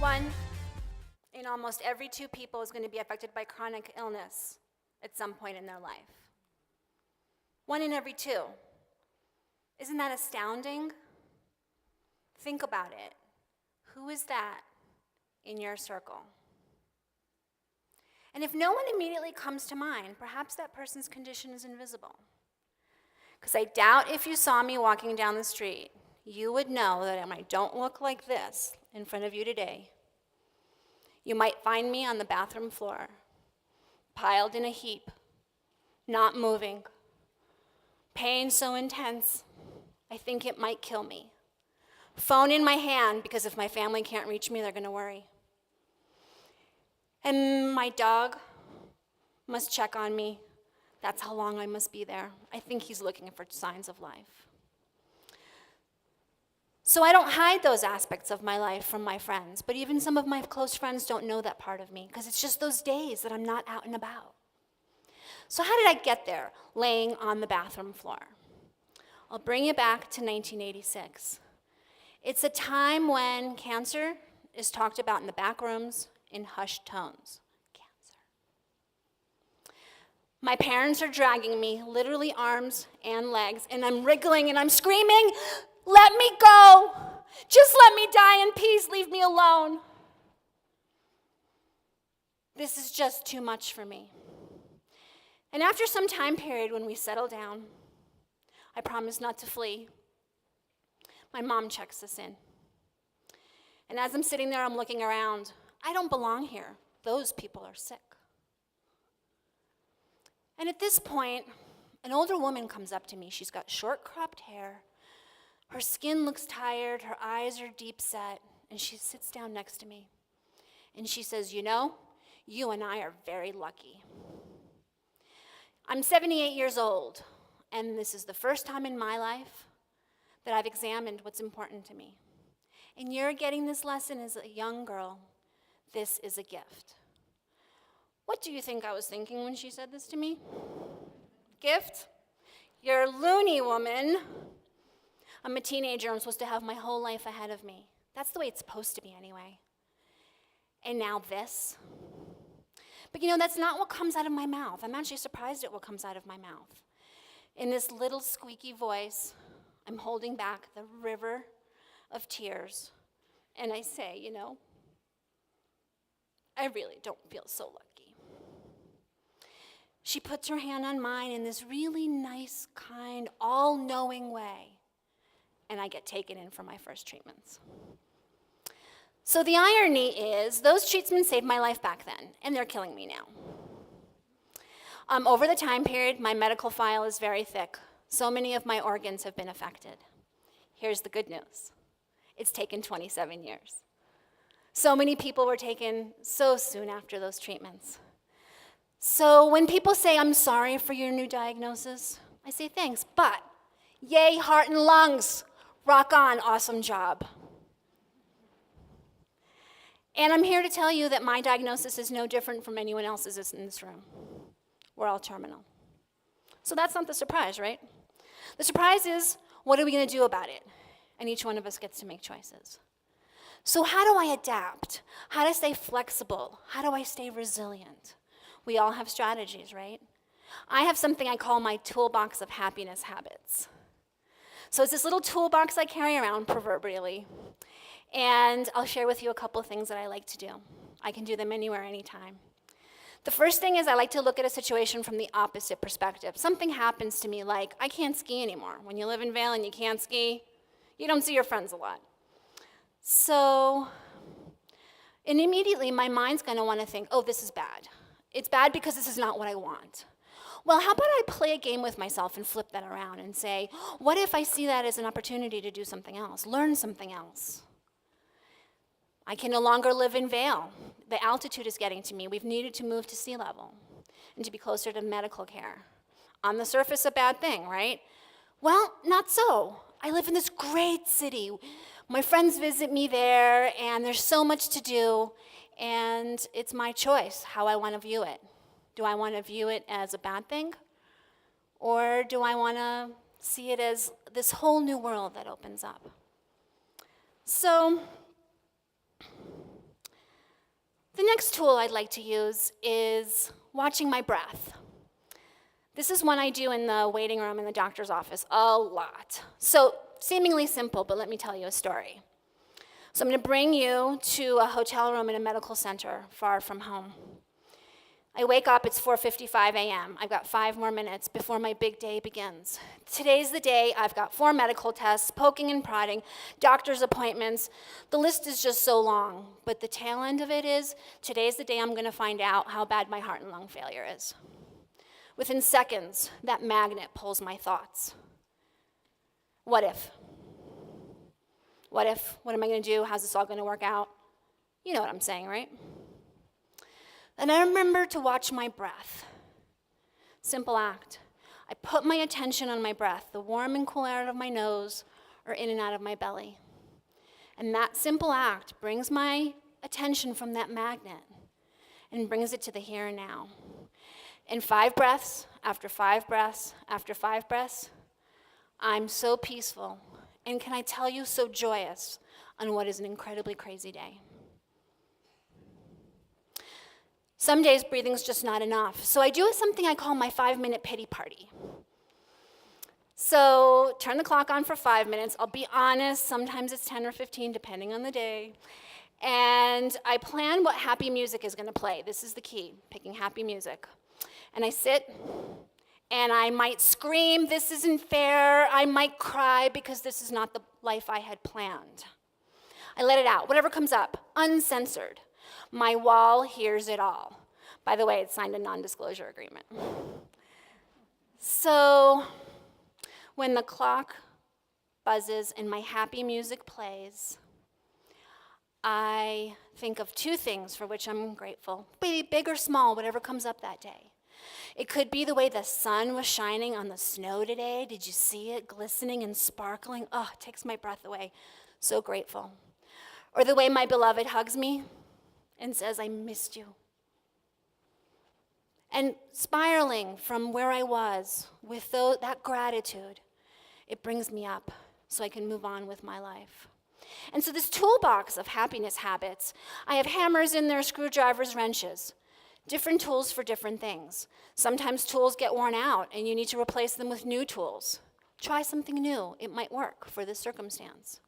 1 in almost every 2 people is going to be affected by chronic illness at some point in their life. 1 in every 2. Isn't that astounding? Think about it. Who is that in your circle? And if no one immediately comes to mind, perhaps that person's condition is invisible. Because I doubt if you saw me walking down the street, you would know that I don't look like this in front of you today. You might find me on the bathroom floor, piled in a heap, not moving. Pain so intense, I think it might kill me. Phone in my hand, because if my family can't reach me, they're going to worry. And my dog must check on me. That's how long I must be there. I think he's looking for signs of life. So I don't hide those aspects of my life from my friends, but even some of my close friends don't know that part of me, because it's just those days that I'm not out and about. So how did I get there, laying on the bathroom floor? I'll bring you back to 1986. It's a time when cancer is talked about in the back rooms in hushed tones. Cancer. My parents are dragging me, literally arms and legs, and I'm wriggling and I'm screaming, "Let me go! Just let me die in peace, leave me alone." This is just too much for me. And after some time period when we settle down, I promise not to flee. My mom checks us in. And as I'm sitting there, I'm looking around. I don't belong here. Those people are sick. And at this point, an older woman comes up to me. She's got short cropped hair. Her skin looks tired. Her eyes are deep set. And she sits down next to me. And she says, "You know, you and I are very lucky. I'm 78 years old, and this is the first time in my life that I've examined what's important to me. And you're getting this lesson as a young girl. This is a gift." What do you think I was thinking when she said this to me? Gift? You're loony, woman. I'm a teenager. I'm supposed to have my whole life ahead of me. That's the way it's supposed to be anyway. And now this. But you know, that's not what comes out of my mouth. I'm actually surprised at what comes out of my mouth. In this little squeaky voice, I'm holding back the river of tears, and I say, "You know, I really don't feel so lucky." She puts her hand on mine in this really nice, kind, all-knowing way, and I get taken in for my first treatments. So the irony is, those treatments saved my life back then, and they're killing me now. Over the time period, my medical file is very thick. So many of my organs have been affected. Here's the good news. It's taken 27 years. So many people were taken so soon after those treatments. So when people say, "I'm sorry for your new diagnosis," I say thanks, but yay, heart and lungs, rock on, awesome job. And I'm here to tell you that my diagnosis is no different from anyone else's in this room. We're all terminal. So that's not the surprise, right? The surprise is, what are we going to do about it? And each one of us gets to make choices. So how do I adapt? How do I stay flexible? How do I stay resilient? We all have strategies, right? I have something I call my toolbox of happiness habits. So it's this little toolbox I carry around proverbially. And I'll share with you a couple of things that I like to do. I can do them anywhere, anytime. The first thing is I like to look at a situation from the opposite perspective. Something happens to me like, I can't ski anymore. When you live in Vail and you can't ski, you don't see your friends a lot. So, and immediately my mind's going to want to think, "Oh, this is bad. It's bad because this is not what I want." Well, how about I play a game with myself and flip that around and say, what if I see that as an opportunity to do something else, learn something else? I can no longer live in Vail. The altitude is getting to me. We've needed to move to sea level and to be closer to medical care. On the surface, a bad thing, right? Well, not so. I live in this great city. My friends visit me there, and there's so much to do, and it's my choice how I want to view it. Do I want to view it as a bad thing? Or do I want to see it as this whole new world that opens up? So, The next tool I'd like to use is watching my breath. This is one I do in the waiting room in the doctor's office a lot. So seemingly simple, but let me tell you a story. So I'm going to bring you to a hotel room in a medical center far from home. I wake up, it's 4:55 a.m. I've got 5 more minutes before my big day begins. Today's the day. I've got 4 medical tests, poking and prodding, doctor's appointments. The list is just so long, but the tail end of it is, today's the day I'm going to find out how bad my heart and lung failure is. Within seconds, that magnet pulls my thoughts. What if? What if? What am I going to do? How's this all going to work out? You know what I'm saying, right? And I remember to watch my breath. Simple act. I put my attention on my breath, the warm and cool air out of my nose or in and out of my belly. And that simple act brings my attention from that magnet and brings it to the here and now. In 5 breaths, after 5 breaths, after 5 breaths, I'm so peaceful, and can I tell you, so joyous on what is an incredibly crazy day. Some days, breathing's just not enough. So I do something I call my 5-minute pity party. So turn the clock on for 5 minutes. I'll be honest, sometimes it's 10 or 15, depending on the day. And I plan what happy music is going to play. This is the key, picking happy music. And I sit, and I might scream, this isn't fair. I might cry because this is not the life I had planned. I let it out, whatever comes up, uncensored. My wall hears it all. By the way, it signed a non-disclosure agreement. So when the clock buzzes and my happy music plays, I think of 2 things for which I'm grateful, big or small, whatever comes up that day. It could be the way the sun was shining on the snow today. Did you see it glistening and sparkling? Oh, it takes my breath away. So grateful. Or the way my beloved hugs me and says, I missed you. And spiraling from where I was with that gratitude, it brings me up so I can move on with my life. And so this toolbox of happiness habits, I have hammers in there, screwdrivers, wrenches, different tools for different things. Sometimes tools get worn out and you need to replace them with new tools. Try something new. It might work for this circumstance.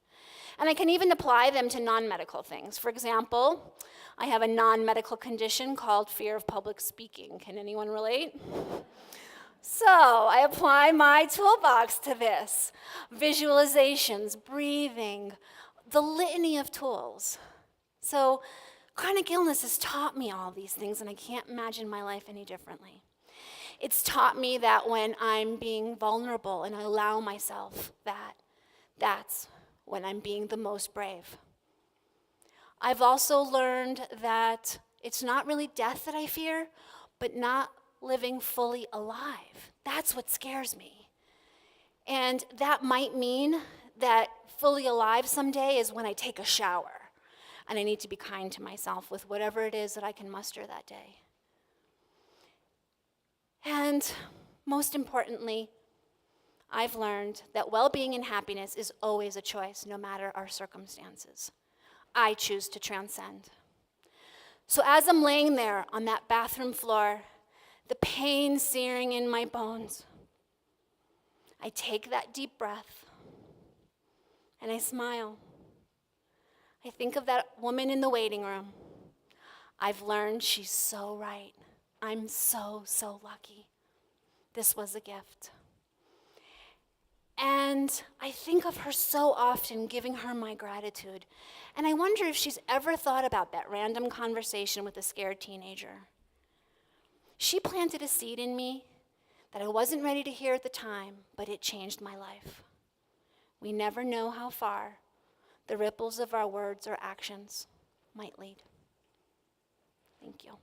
And I can even apply them to non-medical things. For example, I have a non-medical condition called fear of public speaking. Can anyone relate? So I apply my toolbox to this. Visualizations, breathing, the litany of tools. So chronic illness has taught me all these things, and I can't imagine my life any differently. It's taught me that when I'm being vulnerable and I allow myself that's when I'm being the most brave. I've also learned that it's not really death that I fear, but not living fully alive. That's what scares me. And that might mean that fully alive someday is when I take a shower, and I need to be kind to myself with whatever it is that I can muster that day. And most importantly, I've learned that well-being and happiness is always a choice, no matter our circumstances. I choose to transcend. So as I'm laying there on that bathroom floor, the pain searing in my bones, I take that deep breath and I smile. I think of that woman in the waiting room. I've learned she's so right. I'm so lucky. This was a gift. And I think of her so often, giving her my gratitude. And I wonder if she's ever thought about that random conversation with a scared teenager. She planted a seed in me that I wasn't ready to hear at the time, but it changed my life. We never know how far the ripples of our words or actions might lead. Thank you.